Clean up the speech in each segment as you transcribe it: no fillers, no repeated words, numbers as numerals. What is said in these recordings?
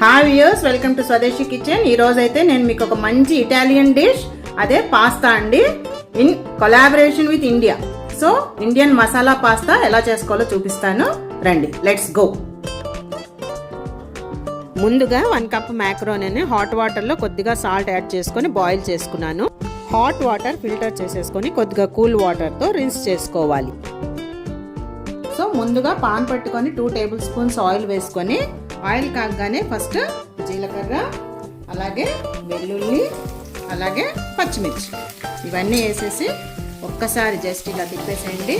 Hi viewers, welcome to స్వదేశీ kitchen. ఈ రోజు అయితే నేను మీకు ఒక మంచి ఇటాలియన్ డిష్, అదే పాస్తా అండి, in collaboration with India. So Indian masala pasta ఎలా చేసుకోవాలో చూపిస్తాను, రండి లెట్స్ గో. ముందుగా 1 కప్ మ్యాక్రోనీని హాట్ వాటర్లో కొద్దిగా సాల్ట్ యాడ్ చేసుకొని బాయిల్ చేసుకున్నాను. హాట్ వాటర్ ఫిల్టర్ చేసేసుకొని కొద్దిగా కూల్ వాటర్తో రిన్స్ చేసుకోవాలి. సో ముందుగా పాన్ పెట్టుకొని 2 టేబుల్ స్పూన్స్ ఆయిల్ వేసుకొని, ఆయిల్ కాగానే ఫస్ట్ జీలకర్ర, అలాగే వెల్లుల్లి, అలాగే పచ్చిమిర్చి ఇవన్నీ వేసేసి ఒక్కసారి జస్ట్ ఇలా తిప్పేసేయండి.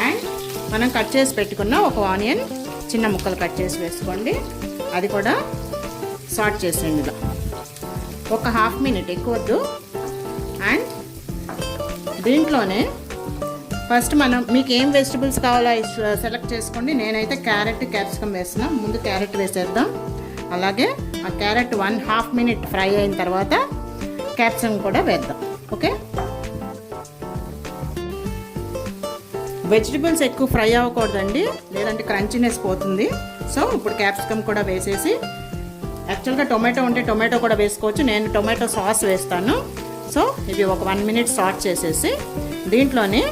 అండ్ మనం కట్ చేసి పెట్టుకున్న ఒక ఆనియన్ చిన్న ముక్కలు కట్ చేసి వేసుకోండి, అది కూడా సాట్ చేసేయండి ఇలా ఒక హాఫ్ మినిట్, ఎక్కువ వద్దు. అండ్ దీంట్లోనే ఫస్ట్ మనం మీకు ఏం వెజిటబుల్స్ కావాలో సెలెక్ట్ చేసుకోండి. నేనైతే క్యారెట్, క్యాప్సికమ్ వేస్తున్నా. ముందు క్యారెట్ వేసేద్దాం. అలాగే ఆ క్యారెట్ 1/2 మినిట్ ఫ్రై అయిన తర్వాత క్యాప్సికమ్ కూడా వేద్దాం. ఓకే, వెజిటబుల్స్ ఎక్కువ ఫ్రై అవ్వకూడదండి, లేదంటే క్రంచీనెస్ పోతుంది. సో ఇప్పుడు క్యాప్సికమ్ కూడా వేసేసి, యాక్చువల్గా టొమాటో ఉంటే టొమాటో కూడా వేసుకోవచ్చు, నేను టొమాటో సాస్ వేస్తాను. సో ఇవి ఒక 1 మినిట్ సాట్ చేసేసి, దీంట్లోని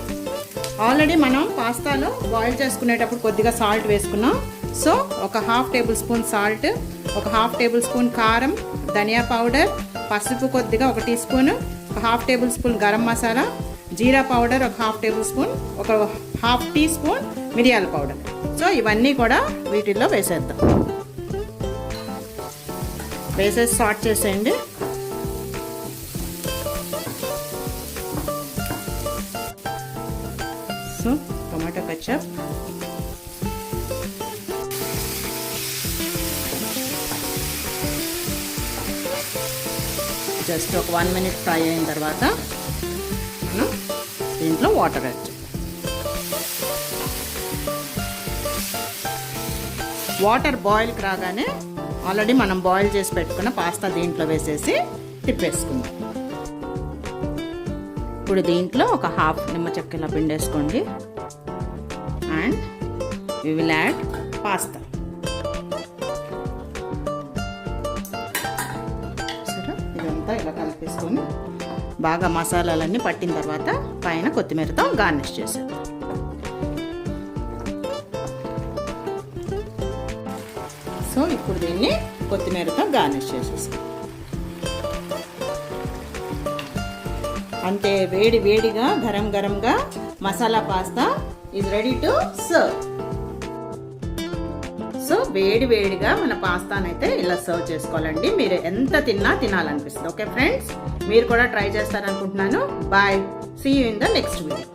ఆల్రెడీ మనం పాస్తాలో బాయిల్ చేసుకునేటప్పుడు కొద్దిగా సాల్ట్ వేసుకున్నాం. సో ఒక 1/2 టేబుల్ స్పూన్ సాల్ట్, ఒక 1/2 టేబుల్ స్పూన్ కారం, ధనియా పౌడర్, పసుపు కొద్దిగా 1 టీ స్పూన్, ఒక 1/2 టేబుల్ స్పూన్ గరం మసాలా, జీరా పౌడర్ ఒక 1/2 టేబుల్ స్పూన్, ఒక 1/2 టీ స్పూన్ మిరియాల పౌడర్. సో ఇవన్నీ కూడా వీటిల్లో వేసేద్దాం. వేసేసి సాట్ చేసేయండి. సో టొమాటో కచప్, జస్ట్ ఒక 1 మినిట్ ఫ్రై అయిన తర్వాత మనం దీంట్లో వాటర్ యాడ్ చేయాలి. వాటర్ బాయిల్కి రాగానే ఆల్రెడీ మనం బాయిల్ చేసి పెట్టుకున్న పాస్తా దీంట్లో వేసేసి తిప్పేసుకుందాం. ఇప్పుడు దీంట్లో ఒక 1/2 నిమ్మ చెక్క ఇలా పిండేసుకోండి. And we will add pasta. సరే, ఇదంతా ఇలా కలిపేసుకొని బాగా మసాలాలన్నీ పట్టిన తర్వాత పైన కొత్తిమీరతో గార్నిష్ చేసేద్దాం. సో ఇప్పుడు దీన్ని కొత్తిమీరతో గార్నిష్ చేసేస్తాం. అంతే, వేడి వేడిగా గరం గరంగా masala pasta is ready to serve. So వేడి వేడిగా మన పాస్తానైతే ఇలా సర్వ్ చేసుకోవాలండి. మీరు ఎంత తిన్నా తినాలనిపిస్తుంది. ఓకే ఫ్రెండ్స్, మీరు కూడా ట్రై చేస్తారనుకుంటున్నాను. Bye, see you in the next video.